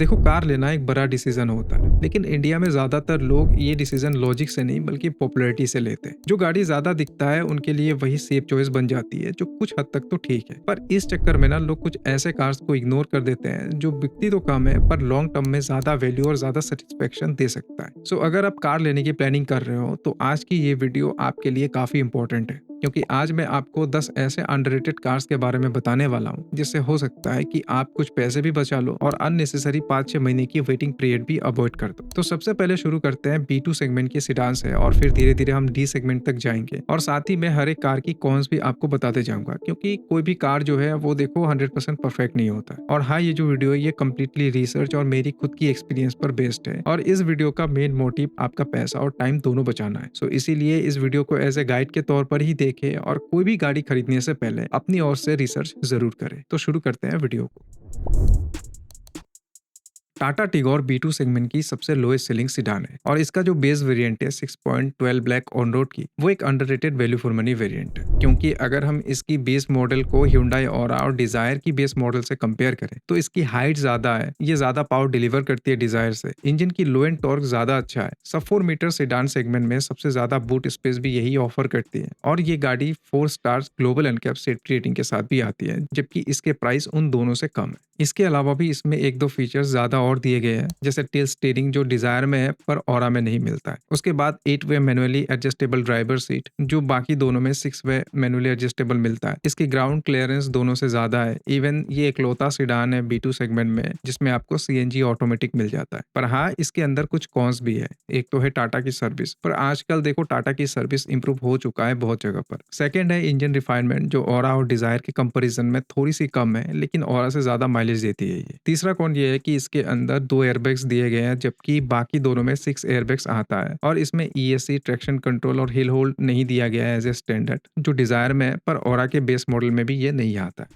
देखो, कार लेना एक बड़ा डिसीजन होता है, लेकिन इंडिया में ज्यादातर लोग ये डिसीजन लॉजिक से नहीं बल्कि पॉपुलैरिटी से लेते हैं। जो गाड़ी ज्यादा दिखता है उनके लिए वही सेफ चॉइस बन जाती है, जो कुछ हद तक तो ठीक है। पर इस चक्कर में ना लोग कुछ ऐसे कार्स को इग्नोर कर देते हैं जो बिकती तो कम है पर लॉन्ग टर्म में ज्यादा वैल्यू और ज्यादा सेटिस्फेक्शन दे सकता है। सो अगर आप कार लेने की प्लानिंग कर रहे हो तो आज की ये वीडियो आपके लिए काफी इंपॉर्टेंट है, क्योंकि आज मैं आपको 10 ऐसे अंडररेटेड कार्स के बारे में बताने वाला हूँ जिससे हो सकता है कि आप कुछ पैसे भी बचा लो और अननेसेसरी 5-6 महीने की वेटिंग पीरियड भी अवॉइड कर दो। तो सबसे पहले शुरू करते हैं B2 सेगमेंट के सिडान से और फिर धीरे धीरे हम D सेगमेंट तक जाएंगे और साथ ही मैं हर एक कार की कॉन्स भी आपको बताते जाऊंगा, क्योंकि कोई भी कार जो है वो देखो 100% परफेक्ट नहीं होता। और हाँ, ये जो वीडियो है ये कम्प्लीटली रिसर्च और मेरी खुद की एक्सपीरियंस पर बेस्ड है और इस वीडियो का मेन मोटिव आपका पैसा और टाइम दोनों बचाना है। सो इसीलिए इस वीडियो को एज ए गाइड के तौर पर ही देखें और कोई भी गाड़ी खरीदने से पहले अपनी ओर से रिसर्च जरूर करें। तो शुरू करते हैं वीडियो को। टाटा टिगोर B2 सेगमेंट की सबसे लोएस्ट सेलिंग सिडान है और इसका जो बेस वेरिएंट है 6.12 ब्लैक ऑन रोड की, वो एक underrated value for money variant है। क्योंकि अगर हम इसकी बेस मॉडल को Hyundai Aura और डिजायर की बेस मॉडल से कंपेयर करें तो इसकी हाइट ज्यादा है, ये ज्यादा पावर डिलीवर करती है डिजायर से, इंजन की लो एंड टॉर्क ज्यादा अच्छा है, सब 4 मीटर सिडान सेगमेंट में सबसे ज्यादा बूट स्पेस भी यही ऑफर करती है और ये गाड़ी 4 stars global NCAP safety rating के साथ भी आती है, जबकि इसके प्राइस उन दोनों से कम है। इसके अलावा भी इसमें एक दो फीचर्स ज्यादा और दिए गए हैं, जैसे टिल्ट स्टीयरिंग जो डिजायर में है पर ऑरा में नहीं मिलता है। उसके बाद 8 वे मैनुअली एडजस्टेबल ड्राइवर सीट जो बाकी दोनों में 6 वे मैनुअली एडजस्टेबल मिलता है। इसकी ग्राउंड क्लियरेंस दोनों से ज्यादा है। इवन ये इकलौता सिडान है B2 सेगमेंट में जिसमें आपको CNG ऑटोमेटिक मिल जाता है। पर हाँ, इसके अंदर कुछ कॉन्स भी है। एक तो है टाटा की सर्विस, पर आजकल देखो टाटा की सर्विस इंप्रूव हो चुका है बहुत जगह पर। सेकेंड है इंजन रिफाइनमेंट जो ऑरा और डिजायर के कंपेरिजन में थोड़ी सी कम है, लेकिन ऑरा से ज्यादा माइलेज देती है ये। तीसरा कौन ये है कि इसके अंदर 2 एयरबैग्स दिए गए हैं, जबकि बाकी दोनों में 6 एयरबैग्स आता है और इसमें ESC ट्रैक्शन कंट्रोल और हिल होल्ड नहीं दिया गया है एज ए स्टैंडर्ड, जो डिजायर में है, पर ऑरा के बेस मॉडल में भी ये नहीं आता है।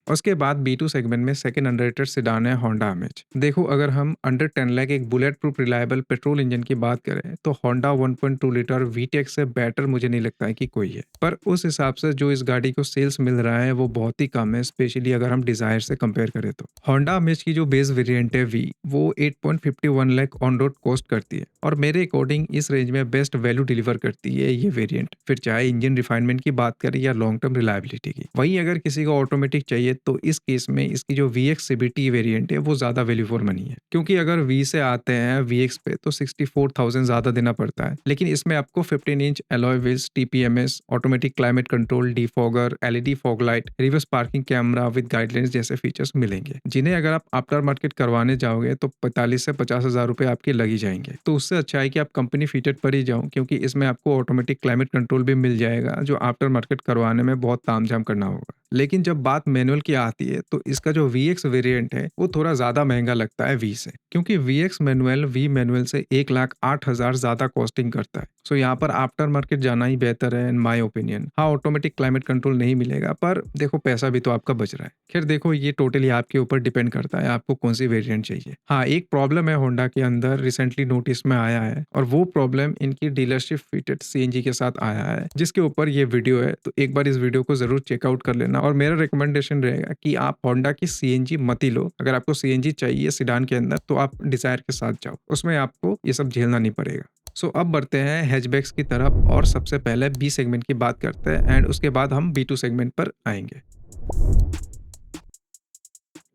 उसके बाद B2 सेगमेंट में सेकंड अंडररेटेड सिडान है होंडा अमेज। देखो, अगर हम अंडर 10 लाख एक bullet proof reliable petrol engine की बात करें तो होंडा 1.2 लीटर VTEC से बेटर मुझे नहीं लगता है कि कोई है। पर उस हिसाब से जो इस गाड़ी को सेल्स मिल रहा है वो बहुत ही कम है, स्पेशली अगर हम डिजायर से कंपेयर करें तो। होंडा अमेज की जो बेस वेरिएंट है V, वो 8.51 लाख ऑन रोड कॉस्ट करती है और मेरे अकॉर्डिंग इस रेंज में बेस्ट वैल्यू डिलीवर करती है ये वेरिएंट, फिर चाहे इंजन रिफाइनमेंट की बात करें या लॉन्ग टर्म रिलायबिलिटी की। वहीं अगर किसी को ऑटोमेटिक चाहिए तो इस केस में इसकी जो VX CBT वेरिएंट है वो ज्यादा वैल्यू फॉर मनी है, क्योंकि अगर V से आते हैं VX पे तो 64,000 ज्यादा देना पड़ता है, लेकिन इसमें आपको 15 inch alloy wheels, TPMS, automatic climate control, defogger, LED fog light, reverse parking camera with guidelines जैसे फीचर्स मिलेंगे, जिन्हें अगर आप आफ्टर मार्केट करवाने जाओगे तो 45 से 50 हजार रुपए आपके लग ही जाएंगे। तो उससे अच्छा है कि आप कंपनी फिटेड पर ही जाओ, क्योंकि इसमें आपको ऑटोमेटिक क्लाइमेट कंट्रोल भी मिल जाएगा जो आफ्टर मार्केट करवाने में बहुत तामझाम करना होगा। लेकिन जब बात मैनुअल की आती है तो इसका जो VX वेरिएंट है वो थोड़ा ज्यादा महंगा लगता है V से, क्योंकि VX मैनुअल V मैनुअल से 1,08,000 ज्यादा कॉस्टिंग करता है। सो यहाँ पर आफ्टर मार्केट जाना ही बेहतर है इन माय ओपिनियन। हाँ, ऑटोमेटिक क्लाइमेट कंट्रोल नहीं मिलेगा, पर देखो पैसा भी तो आपका बच रहा है। खैर देखो, ये टोटली आपके ऊपर डिपेंड करता है आपको कौन सी वेरिएंट चाहिए। हाँ, एक प्रॉब्लम है होंडा के अंदर रिसेंटली नोटिस में आया है और वो प्रॉब्लम इनकी डीलरशिप फिटेड CNG के साथ आया है, जिसके ऊपर ये वीडियो है। तो एक बार इस वीडियो को जरूर चेकआउट कर लेना और मेरा रिकमेंडेशन रहेगा कि आप होंडा की CNG मत ही लो। अगर आपको CNG चाहिए सिडान के अंदर तो आप डिजायर के साथ जाओ, उसमें आपको ये सब झेलना नहीं पड़ेगा। सो अब बढ़ते हैं हैचबैक्स की तरफ और सबसे पहले B सेगमेंट की बात करते हैं एंड उसके बाद हम B2 सेगमेंट पर आएंगे।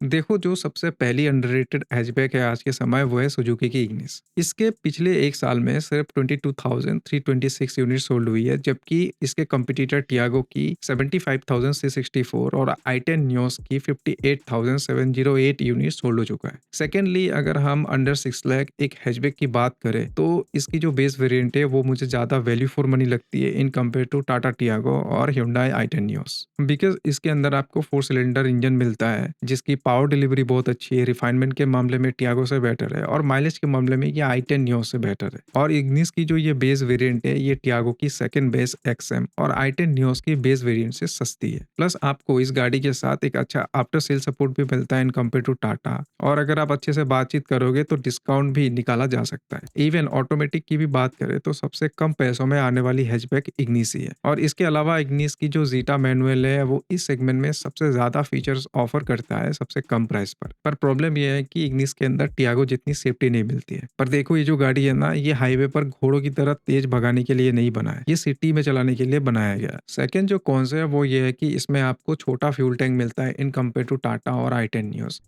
देखो, जो सबसे पहली अंडररेटेड हैचबैक है आज के समय वो है सुजुकी की इग्निस। इसके पिछले एक साल में सिर्फ 22,326 यूनिट सोल्ड हुई है, जबकि इसके कंपटीटर टियागो की 75,664 और i10 न्योस की 58,708 यूनिट सोल्ड हो चुका है। सेकेंडली, अगर हम अंडर 6 लाख एक हैचबैक की बात करें तो इसकी जो बेस वेरिएंट है वो मुझे ज्यादा वैल्यू फॉर मनी लगती है in compare to Tata Tiago और Hyundai i10 न्योस, बिकॉज इसके अंदर आपको 4 सिलेंडर इंजन मिलता है जिसकी पावर डिलीवरी बहुत अच्छी है, रिफाइनमेंट के मामले में टियागो से बेटर है और माइलेज के मामले में ये i10 न्योस से बेटर है। और इग्निस की जो ये बेस वेरिएंट है ये टियागो की सेकंड बेस XM और i10 न्योस की बेस वेरिएंट से सस्ती है। प्लस आपको इस गाड़ी के साथ एक अच्छा आफ्टर सेल सपोर्ट भी मिलता है इन कंपेयर टू टाटा, और अगर आप अच्छे से बातचीत करोगे तो डिस्काउंट भी निकाला जा सकता है। इवन ऑटोमेटिक की भी बात करें तो सबसे कम पैसों में आने वाली हैचबैक इग्निस ही है। और इसके अलावा इग्निस की जो जीटा मैनुअल है वो इस सेगमेंट में सबसे ज्यादा फीचर्स ऑफर करता है, सबसे सबसे कम प्राइस पर प्रॉब्लम ये है कि इग्निस के अंदर टियागो जितनी सेफ्टी नहीं मिलती है। पर देखो ये जो गाड़ी है ना, ये हाईवे पर घोड़ों की तरह तेज भगाने के लिए नहीं बना है, ये सिटी में चलाने के लिए बनाया गया है। सेकंड जो कॉन्स है वो ये है कि इसमें आपको छोटा फ्यूल टैंक मिलता है इन कंपेयर टू टाटा और i10 नियोस।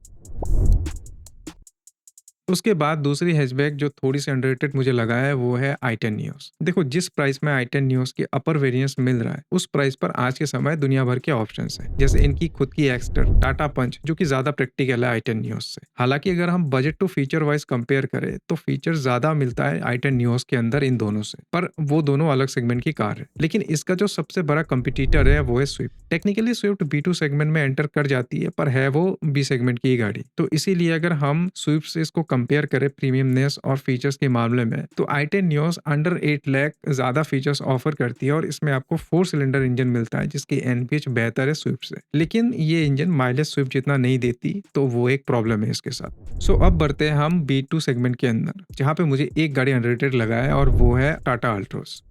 उसके बाद दूसरी हैचबैक जो थोड़ी-सी अंडररेटेड मुझे लगा है वो है i10 नियोस। देखो जिस प्राइस में i10 नियोस के अपर वेरिएंट्स मिल रहा है, उस प्राइस पर आज के समय दुनिया भर के ऑप्शंस हैं। जैसे इनकी खुद की एक्स्टर, टाटा पंच जो कि ज़्यादा प्रैक्टिकल है i10 नियोस से। हालाँकि अगर हम budget to feature wise compare करें तो फीचर ज़्यादा मिलता है i10 नियोस के अंदर इन दोनों से। पर वो दोनों अलग सेगमेंट की कार है। लेकिन इसका जो सबसे बड़ा कॉम्पिटिटर है वो है Swift. Technically Swift B2 segment में एंटर कर जाती है पर है वो B सेगमेंट की ही गाड़ी। तो इसीलिए अगर हम स्विफ्ट से इसको कंपेयर करें प्रीमियमनेस और फीचर्स के मामले में तो i10 नियोस अंडर 8 लाख ज़्यादा फीचर्स ऑफर करती है और इसमें आपको 4 सिलेंडर इंजन मिलता है जिसकी एनपीएच बेहतर है स्विफ्ट से। लेकिन ये इंजन माइलेज स्विफ्ट जितना नहीं देती, तो वो एक प्रॉब्लम है इसके साथ। सो अब बढ़ते हैं हम B2 सेगमेंट के अंदर, जहाँ पे मुझे एक गाड़ी अंडररेटेड लगा है और वो है टाटा अल्ट्रोज।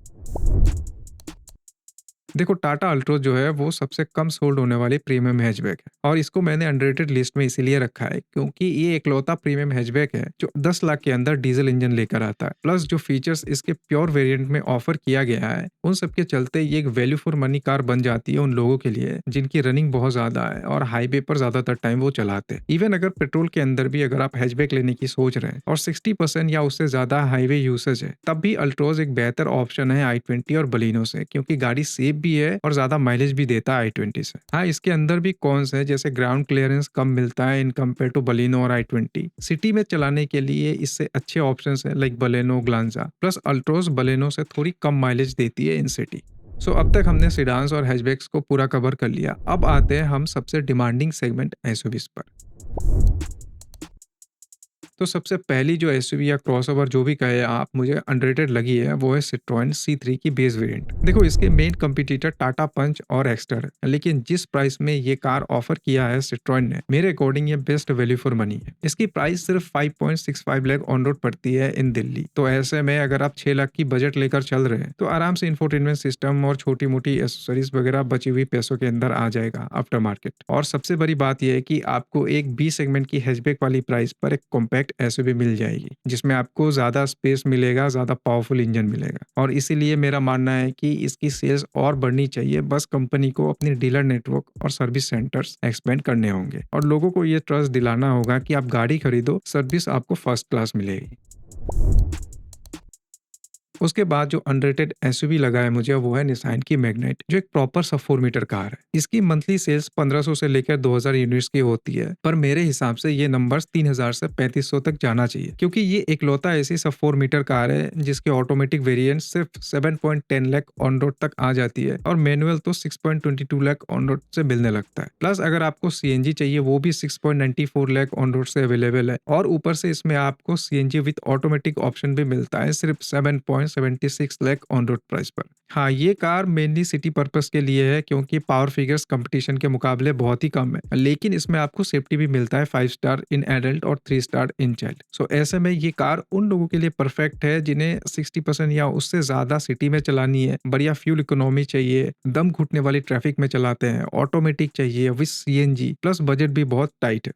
देखो टाटा अल्ट्रोज जो है वो सबसे कम सोल्ड होने वाली प्रीमियम हैचबैक है और इसको मैंने अंडररेटेड लिस्ट में इसीलिए रखा है क्योंकि ये इकलौता प्रीमियम हैचबैक है जो 10 लाख के अंदर डीजल इंजन लेकर आता है। प्लस जो फीचर्स इसके प्योर वेरिएंट में ऑफर किया गया है उन सब के चलते ये एक वैल्यू फॉर मनी कार बन जाती है उन लोगों के लिए जिनकी रनिंग बहुत ज्यादा है और हाईवे पर ज्यादातर टाइम वो चलाते हैं। इवन अगर पेट्रोल के अंदर भी अगर आप हैचबैक लेने की सोच रहे हैं और 60% या उससे ज्यादा हाईवे यूसेज है, तब भी अल्ट्रोज एक बेहतर ऑप्शन है i20 और बलिनो से, क्योंकि गाड़ी सेफ भी है और ज्यादा माइलेज भी देता है i20 से। हाँ, इसके अंदर भी कॉन्स है, जैसे ग्राउंड क्लियरेंस कम मिलता है इन कंपेयर टू बलिनो और i20। सिटी में चलाने के लिए इससे अच्छे ऑप्शंस है like Baleno, Glanza. Plus Altroz Baleno से थोड़ी कम माइलेज देती है इन सिटी। सो अब तक हमने सिडान्स और हैचबैक्स को पूरा कवर कर लिया। अब आते हैं हम सबसे डिमांडिंग सेगमेंट एसयूवीज पर। तो सबसे पहली जो एसयूवी या क्रॉसओवर जो भी कहे आप, मुझे अंडररेटेड लगी है वो है सिट्रोएन C3 की बेस वेरिएंट। देखो इसके मेन कंपटीटर टाटा पंच और एक्स्टर है, लेकिन जिस प्राइस में ये कार ऑफर किया है सिट्रोएन ने, मेरे अकॉर्डिंग ये बेस्ट वैल्यू फॉर मनी है। इसकी प्राइस सिर्फ 5.65 लाख ऑन रोड पड़ती है इन दिल्ली। तो ऐसे में अगर आप 6 लाख की बजट लेकर चल रहे हैं तो आराम से इंफोटेनमेंट सिस्टम और छोटी मोटी एसेसरीज वगैरह बची हुई पैसों के अंदर आ जाएगा आफ्टर मार्केट। और सबसे बड़ी बात यह है कि आपको एक बी सेगमेंट की हैचबैक वाली प्राइस पर एक कॉम्पैक्ट एसयूवी मिल जाएगी जिसमें आपको ज्यादा स्पेस मिलेगा, ज्यादा पावरफुल इंजन मिलेगा। और इसीलिए मेरा मानना है कि इसकी सेल्स और बढ़नी चाहिए। बस कंपनी को अपनी डीलर नेटवर्क और सर्विस सेंटर्स एक्सपेंड करने होंगे और लोगों को ये ट्रस्ट दिलाना होगा कि आप गाड़ी खरीदो, सर्विस आपको फर्स्ट क्लास मिलेगी। उसके बाद जो अंडररेटेड एसयूवी लगा है मुझे वो है निसान की मैग्नाइट, जो एक प्रॉपर सब 4 मीटर कार है। इसकी मंथली सेल्स 1500 से लेकर 2000 यूनिट्स की होती है, पर मेरे हिसाब से ये नंबर्स 3000 से 3500 तक जाना चाहिए, क्योंकि ये एकलौता ऐसी सब 4 मीटर कार है जिसके ऑटोमेटिक वेरिएंट सिर्फ 7.10 लाख ऑन रोड तक आ जाती है और मैनुअल तो 6.22 लाख ऑन रोड से मिलने लगता है। प्लस अगर आपको सीएनजी चाहिए वो भी 6.94 लाख ऑन रोड से अवेलेबल है और ऊपर से इसमें आपको सीएनजी विद ऑटोमेटिक ऑप्शन भी मिलता है सिर्फ 7.76 लाख ऑन रोड प्राइस पर। हाँ, ये कार मेनली सिटी पर्पस के लिए है क्योंकि पावर फिगर्स कंपटीशन के मुकाबले बहुत ही कम है, लेकिन इसमें आपको सेफ्टी भी मिलता है 5 स्टार इन एडल्ट और 3 स्टार इन चाइल्ड। सो ऐसे में ये कार उन लोगों के लिए परफेक्ट है जिन्हें 60% या उससे ज्यादा सिटी में चलानी है, बढ़िया फ्यूल इकोनॉमी चाहिए, दम घुटने वाली ट्रैफिक में चलाते हैं, ऑटोमेटिक चाहिए विद सीएनजी, प्लस बजट भी बहुत टाइट है।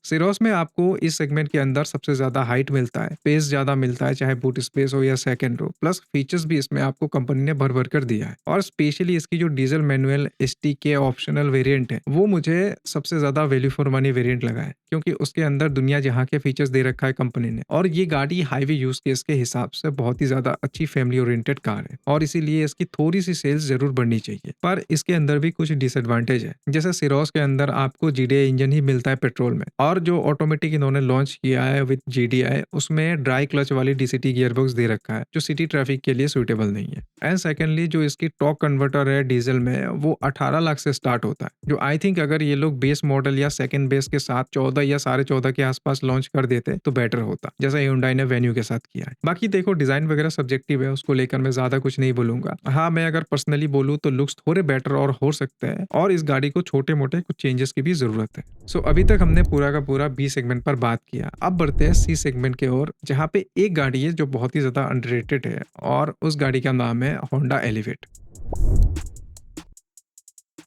सिरोस में आपको इस सेगमेंट के अंदर सबसे ज्यादा हाइट मिलता है, स्पेस ज्यादा मिलता है, चाहे बूट स्पेस हो या सेकंड रो। प्लस फीचर्स भी इसमें आपको कंपनी ने भर भर कर दिया है और स्पेशली इसकी जो डीजल मैनुअल एसटी के ऑप्शनल वेरिएंट है वो मुझे सबसे ज्यादा वैल्यू फॉर मनी वेरिएंट लगा है, क्योंकि उसके अंदर दुनिया जहां के फीचर्स दे रखा है कंपनी ने। और ये गाड़ी हाईवे यूज केस के हिसाब से बहुत ही ज्यादा अच्छी फैमिली ओरिएंटेड कार है और इसीलिए इसकी थोड़ी सी सेल्स जरूर बढ़नी चाहिए। पर इसके अंदर भी कुछ डिसएडवांटेज है, जैसे सिरोस के अंदर आपको जीडीआई इंजन ही मिलता है पेट्रोल में, और जो ऑटोमेटिक इन्होंने लॉन्च किया है विद जीडीआई उसमें ड्राई क्लच वाली डीसीटी गियरबॉक्स दे रखा है जो सिटी ट्रैफिक के लिए सुटेबल नहीं है। एंड सेकेंडली जो इसकी टॉर्क कन्वर्टर है डीजल में वो 18 लाख से स्टार्ट होता है, जो आई थिंक अगर ये लोग बेस मॉडल या सेकंड बेस के साथ 14 या 14.5 के आसपास लॉन्च कर देते तो बेटर होता, जैसा Hyundai ने वेन्यू के साथ किया है। बाकी देखो डिजाइन वगैरह सब्जेक्टिव है, उसको लेकर मैं ज्यादा कुछ नहीं बोलूंगा। हाँ, मैं अगर पर्सनली बोलूँ तो लुक्स थोड़े बेटर और हो सकते हैं और इस गाड़ी को छोटे मोटे कुछ चेंजेस की भी जरूरत है। सो अभी तक हमने पूरा का पूरा बी सेगमेंट पर बात किया। अब बढ़ते हैं सी सेगमेंट की ओर, जहाँ पे एक गाड़ी है जो बहुत ही ज्यादा अंडररेटेड है और उस गाड़ी का नाम है होंडा एलिवेट।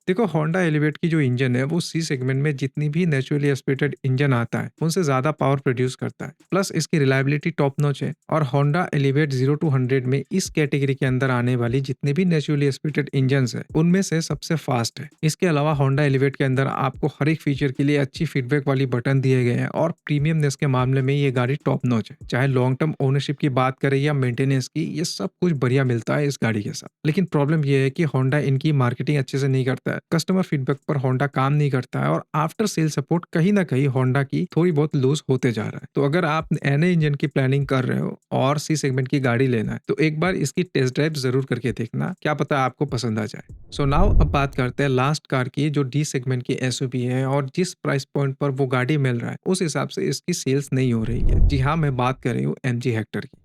देखो होंडा एलिवेट की जो इंजन है वो सी सेगमेंट में जितनी भी नेचुरली एस्पिरेटेड इंजन आता है उनसे ज्यादा पावर प्रोड्यूस करता है। प्लस इसकी रिलायबिलिटी टॉप नॉच है। और होंडा एलिवेट 0 to 100 में इस कैटेगरी के अंदर आने वाली जितने भी नेचुरली एस्पिरेटेड इंजन है उनमें से सबसे फास्ट है। इसके अलावा होंडा एलिवेट के अंदर आपको हर एक फीचर के लिए अच्छी फीडबैक वाली बटन दिए गए हैं और प्रीमियमनेस के मामले में ये गाड़ी टॉप नॉच है। चाहे लॉन्ग टर्म ओनरशिप की बात करें या मेंटेनेंस की, ये सब कुछ बढ़िया मिलता है इस गाड़ी के साथ। लेकिन प्रॉब्लम ये है कि होंडा इनकी मार्केटिंग अच्छे से नहीं करता है, कस्टमर फीडबैक पर होंडा काम नहीं करता है और आफ्टर सेल सपोर्ट कहीं ना कहीं होंडा की थोड़ी बहुत लूज होते जा रहा है। तो अगर आप एनए इंजन की प्लानिंग कर रहे हो और सी सेगमेंट की गाड़ी लेना है तो एक बार इसकी टेस्ट ड्राइव जरूर करके देखना, क्या पता आपको पसंद आ जाए। सो नाउ अब बात करते हैं लास्ट कार की जो डी सेगमेंट की एसयूवी है और जिस प्राइस पॉइंट पर वो गाड़ी मिल रहा है उस हिसाब से इसकी सेल्स नहीं हो रही है। जी हाँ, मैं बात कर रही हूँ एमजी हेक्टर की।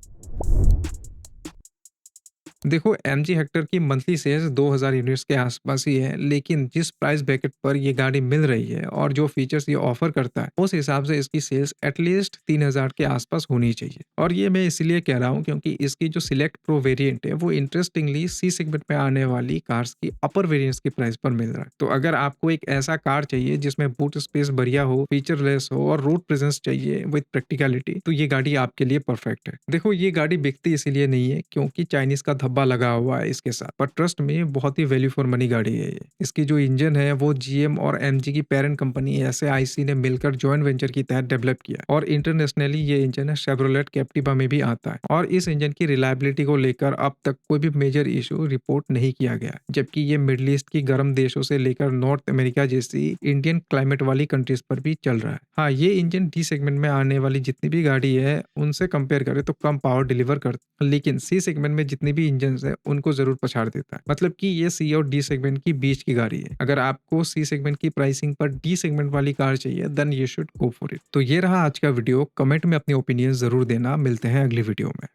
देखो एमजी हेक्टर की मंथली सेल्स 2000 यूनिट्स के आसपास ही है, लेकिन जिस प्राइस ब्रैकेट पर ये गाड़ी मिल रही है और जो फीचर्स ये ऑफर करता है उस हिसाब से इसकी सेल्स एटलीस्ट 3000 के आसपास होनी चाहिए। और ये मैं इसलिए कह रहा हूँ क्योंकि इसकी जो सिलेक्ट प्रो वेरिएंट है वो इंटरेस्टिंगली सी सेगमेंट में आने वाली कार्स की अपर वेरिएंट्स की प्राइस पर मिल रहा है। तो अगर आपको एक ऐसा कार चाहिए जिसमें बूट स्पेस बढ़िया हो, फीचरलेस हो और रोड प्रेजेंस चाहिए विद प्रैक्टिकलिटी, तो ये गाड़ी आपके लिए परफेक्ट है। देखो ये गाड़ी बिकती इसीलिए नहीं है क्योंकि चाइनीज का धब्बा लगा हुआ है इसके साथ, पर ट्रस्ट में बहुत ही वैल्यू फॉर मनी गाड़ी है ये। इसकी जो इंजन है वो जीएम और एमजी की पेरेंट कंपनी एसएआईसी ने मिलकर जॉइंट वेंचर की तहत डेवलप किया और इंटरनेशनली ये इंजन शेवरोलेट कैप्टिवा में भी आता है। और इस इंजन की रिलायबिलिटी को लेकर अब तक कोई भी मेजर इशू रिपोर्ट नहीं किया गया, जबकि ये मिडिल ईस्ट की गर्म देशों से लेकर नॉर्थ अमेरिका जैसी इंडियन क्लाइमेट वाली कंट्रीज पर भी चल रहा है। हाँ, ये इंजन डी सेगमेंट में आने वाली जितनी भी गाड़ी है उनसे कंपेयर करें तो कम पावर डिलीवर करता है, लेकिन सी सेगमेंट में जितनी भी इंजन है उनको जरूर पछाड़ देता है। मतलब कि ये सी और डी सेगमेंट की बीच की गाड़ी है। अगर आपको सी सेगमेंट की प्राइसिंग पर डी सेगमेंट वाली कार चाहिए then you should go for it. तो ये रहा आज का वीडियो। कमेंट में अपनी ओपिनियन जरूर देना। मिलते हैं अगली वीडियो में।